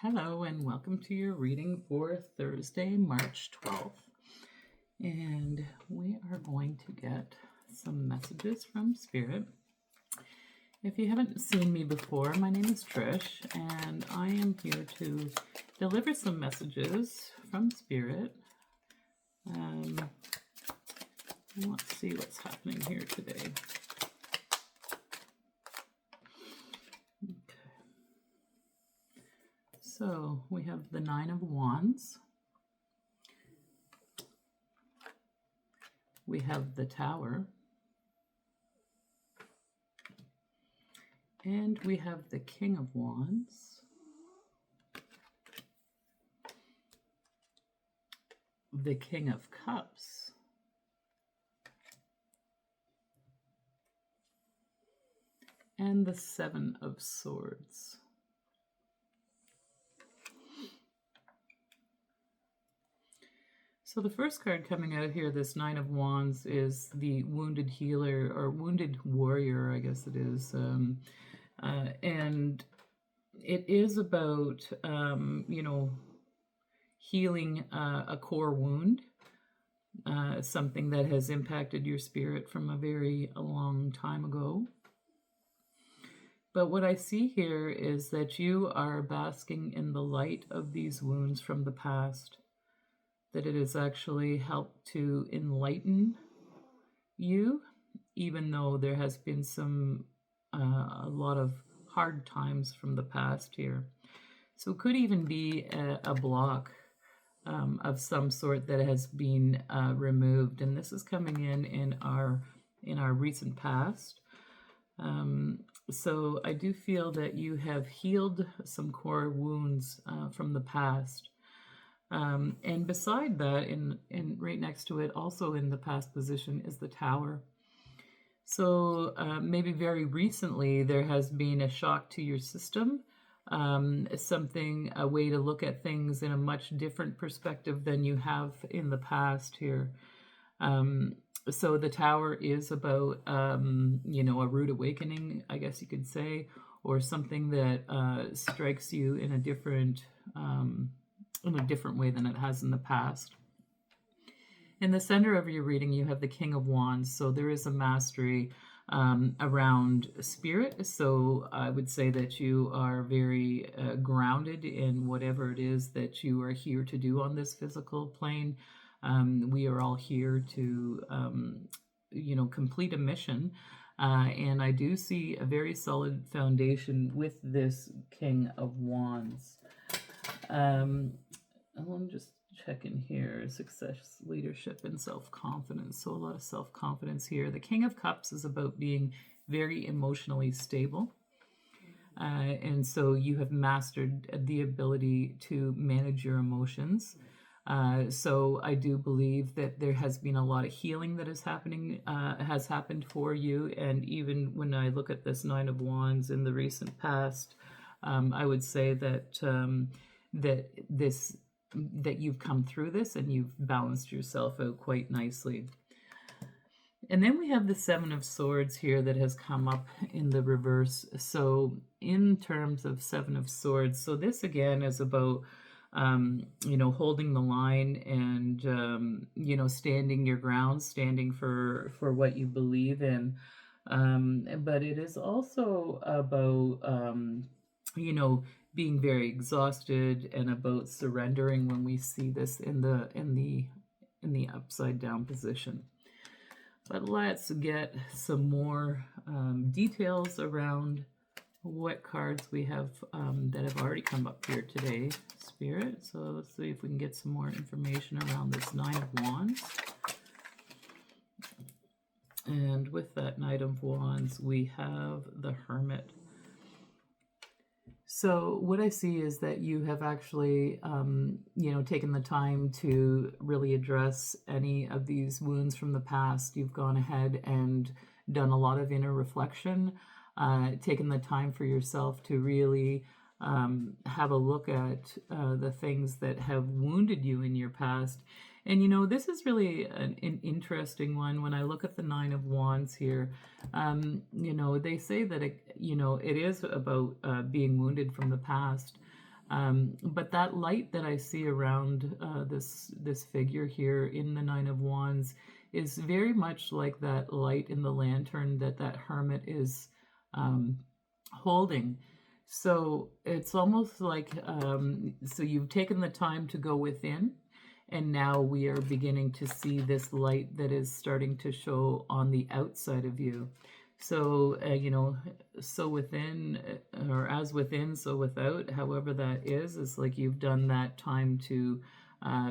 Hello and welcome to your reading for Thursday, March 12th. And we are going to get some messages from Spirit. If you haven't seen me before, my name is Trish, and I am here to deliver some messages from Spirit. Let's see what's happening here today. So we have the Nine of Wands. We have the Tower. And we have the King of Wands. The King of Cups. And the Seven of Swords. So the first card coming out here, this Nine of Wands, is the Wounded Healer, or Wounded Warrior, I guess it is. And it is about, healing a core wound, something that has impacted your spirit from a very long time ago. But what I see here is that you are basking in the light of these wounds from the past, that it has actually helped to enlighten you, even though there has been a lot of hard times from the past here. So it could even be a block of some sort that has been removed, and this is coming in our recent past. So I do feel that you have healed some core wounds from the past. And beside that, and right next to it, also in the past position, is the Tower. So maybe very recently there has been a shock to your system, a way to look at things in a much different perspective than you have in the past here. So the Tower is about, a rude awakening, I guess you could say, or something that strikes you in a different way than it has in the past. In the center of your reading, you have the King of Wands, so there is a mastery around spirit. So I would say that you are very grounded in whatever it is that you are here to do on this physical plane. We are all here to, complete a mission. And I do see a very solid foundation with this King of Wands. I'm just checking here. Success, leadership, and self-confidence. So a lot of self-confidence here. The King of Cups is about being very emotionally stable. And so you have mastered the ability to manage your emotions. So I do believe that there has been a lot of healing that has happened for you. And even when I look at this Nine of Wands in the recent past, I would say that that you've come through this and you've balanced yourself out quite nicely. And then we have the Seven of Swords here that has come up in the reverse. So in terms of Seven of Swords, so this again is about holding the line and standing your ground, standing for what you believe in. But it is also about being very exhausted and about surrendering when we see this in the upside down position. But let's get some more details around what cards we have that have already come up here today, Spirit. So let's see if we can get some more information around this Nine of Wands. And with that Knight of Wands, we have the Hermit. So what I see is that you have actually, taken the time to really address any of these wounds from the past. You've gone ahead and done a lot of inner reflection, taken the time for yourself to really have a look at the things that have wounded you in your past. And, this is really an interesting one. When I look at the Nine of Wands here, they say that, it is about being wounded from the past. But that light that I see around this figure here in the Nine of Wands is very much like that light in the lantern that hermit is holding. So it's almost like, so you've taken the time to go within, and now we are beginning to see this light that is starting to show on the outside of you. So, so within, or as within, so without, however that is like you've done that time to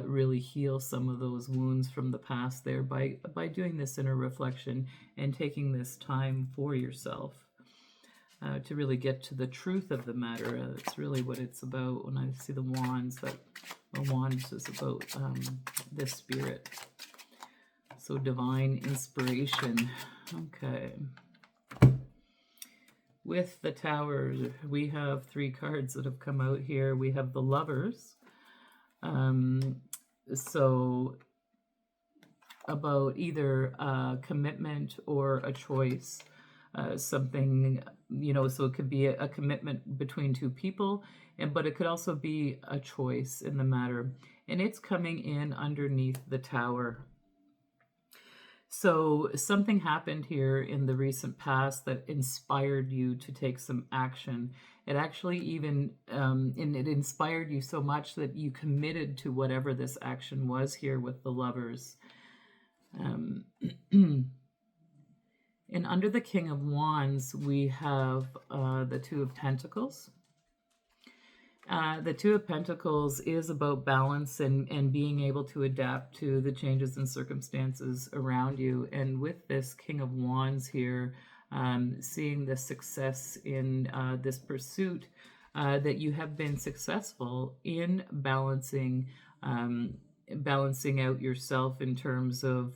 really heal some of those wounds from the past there by doing this inner reflection and taking this time for yourself. To really get to the truth of the matter. That's really what it's about. When I see the wands, that the wands is about this spirit. So divine inspiration. Okay. With the Tower, we have 3 cards that have come out here. We have the Lovers. So about either a commitment or a choice. Something, so it could be a commitment between 2 people, but it could also be a choice in the matter. And it's coming in underneath the Tower. So something happened here in the recent past that inspired you to take some action. It actually even, and it inspired you so much that you committed to whatever this action was here with the Lovers. And under the King of Wands, we have the Two of Pentacles. The Two of Pentacles is about balance and being able to adapt to the changes and circumstances around you. And with this King of Wands here, seeing the success in this pursuit, that you have been successful in balancing out yourself in terms of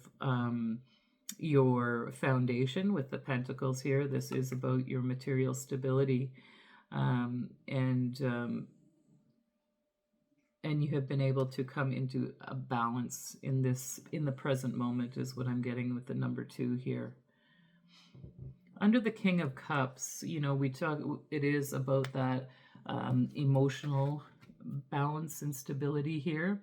your foundation with the Pentacles here. This is about your material stability, and you have been able to come into a balance in the present moment is what I'm getting with the number 2 here. Under the King of Cups, it is about that emotional balance and stability here,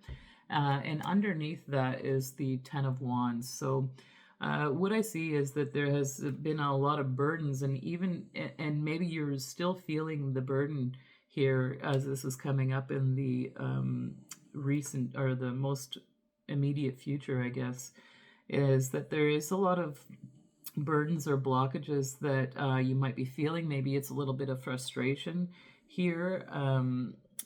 and underneath that is the Ten of Wands. So what I see is that there has been a lot of burdens, and maybe you're still feeling the burden here as this is coming up in the recent or the most immediate future, I guess, is that there is a lot of burdens or blockages that you might be feeling. Maybe it's a little bit of frustration here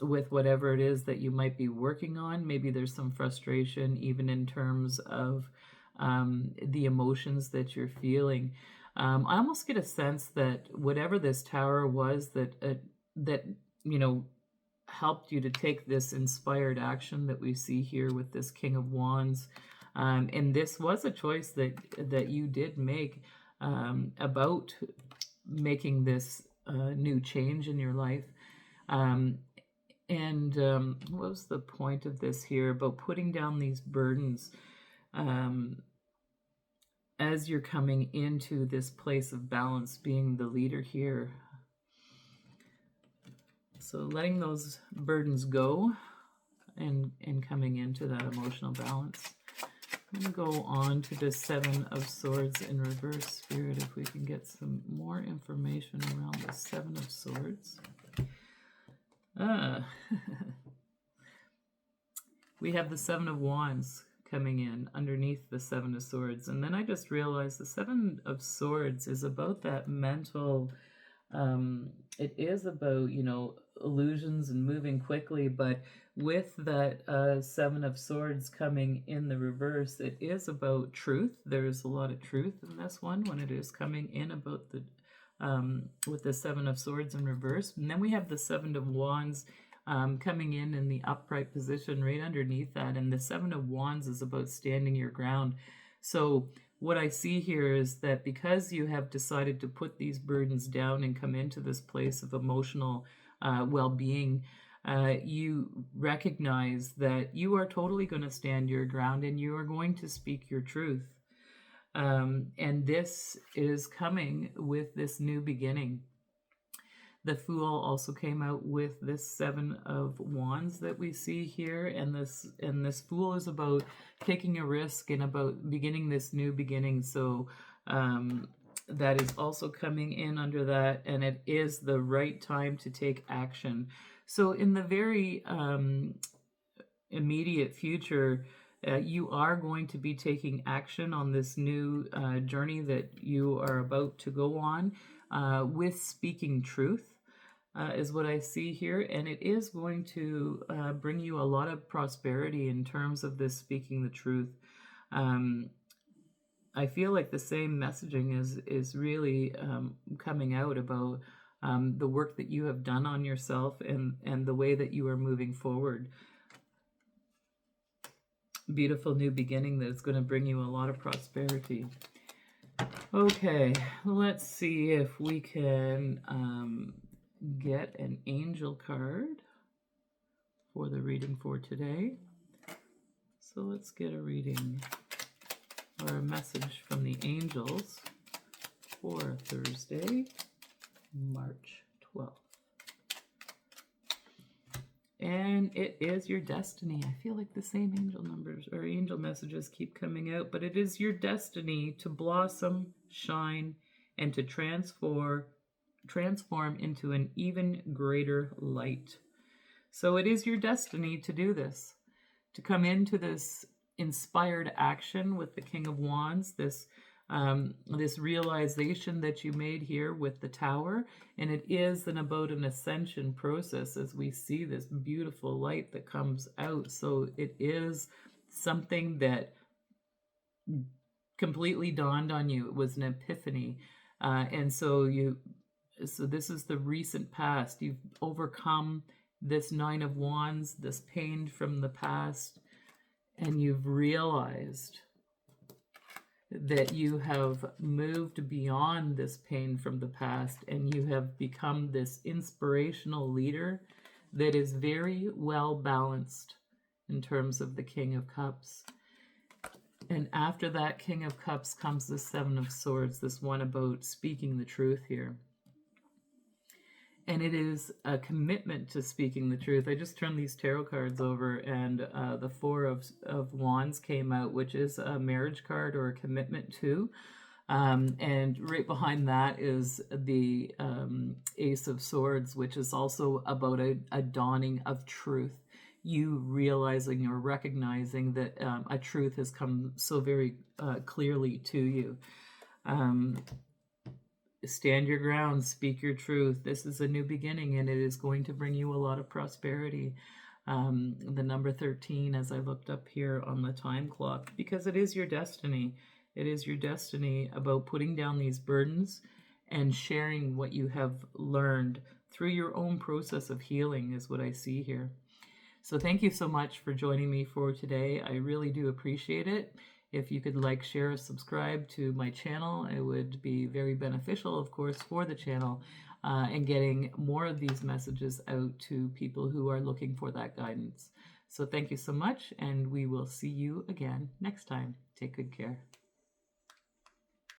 with whatever it is that you might be working on. Maybe there's some frustration even in terms of the emotions that you're feeling. I almost get a sense that whatever this Tower was that helped you to take this inspired action that we see here with this King of Wands, and this was a choice that you did make about making this new change in your life. And what was the point of this here about putting down these burdens as you're coming into this place of balance, being the leader here? So letting those burdens go and coming into that emotional balance. I'm going to go on to the Seven of Swords in reverse, Spirit, if we can get some more information around the Seven of Swords. We have the Seven of Wands coming in underneath the Seven of Swords. And then I just realized the Seven of Swords is about that mental, it is about, illusions and moving quickly, but with that Seven of Swords coming in the reverse, it is about truth. There's a lot of truth in this one when it is coming in about the with the Seven of Swords in reverse. And then we have the Seven of Wands coming in the upright position right underneath that, and the Seven of Wands is about standing your ground. So what I see here is that because you have decided to put these burdens down and come into this place of emotional well-being, you recognize that you are totally going to stand your ground and you are going to speak your truth. And this is coming with this new beginning. The Fool also came out with this 7 of Wands that we see here, and this Fool is about taking a risk and about beginning this new beginning. So that is also coming in under that, and it is the right time to take action. So in the very immediate future, you are going to be taking action on this new journey that you are about to go on with speaking truth. Is what I see here, and it is going to bring you a lot of prosperity in terms of this speaking the truth. I feel like the same messaging is really coming out about the work that you have done on yourself and the way that you are moving forward. Beautiful new beginning that is going to bring you a lot of prosperity. Okay, let's see if we can get an angel card for the reading for today. So let's get a reading or a message from the angels for Thursday, March 12th. And it is your destiny. I feel like the same angel numbers or angel messages keep coming out, but it is your destiny to blossom, shine, and to transform into an even greater light. So it is your destiny to do this, to come into this inspired action with the King of Wands, this realization that you made here with the Tower. And it is about an ascension process as we see this beautiful light that comes out. So it is something that completely dawned on you. It was an epiphany. And so this is the recent past. You've overcome this 9 of Wands, this pain from the past, and you've realized that you have moved beyond this pain from the past, and you have become this inspirational leader that is very well balanced in terms of the King of Cups. And after that King of Cups comes the 7 of Swords, this one about speaking the truth here. And it is a commitment to speaking the truth. I just turned these tarot cards over, and the 4 of Wands came out, which is a marriage card or a commitment to. And right behind that is the Ace of Swords, which is also about a dawning of truth. You realizing or recognizing that a truth has come so very clearly to you. Stand your ground, speak your truth. This is a new beginning, and it is going to bring you a lot of prosperity. The number 13, as I looked up here on the time clock, because it is your destiny. It is your destiny about putting down these burdens and sharing what you have learned through your own process of healing is what I see here. So thank you so much for joining me for today. I really do appreciate it. If you could like, share, subscribe to my channel, it would be very beneficial, of course, for the channel and getting more of these messages out to people who are looking for that guidance. So thank you so much, and we will see you again next time. Take good care.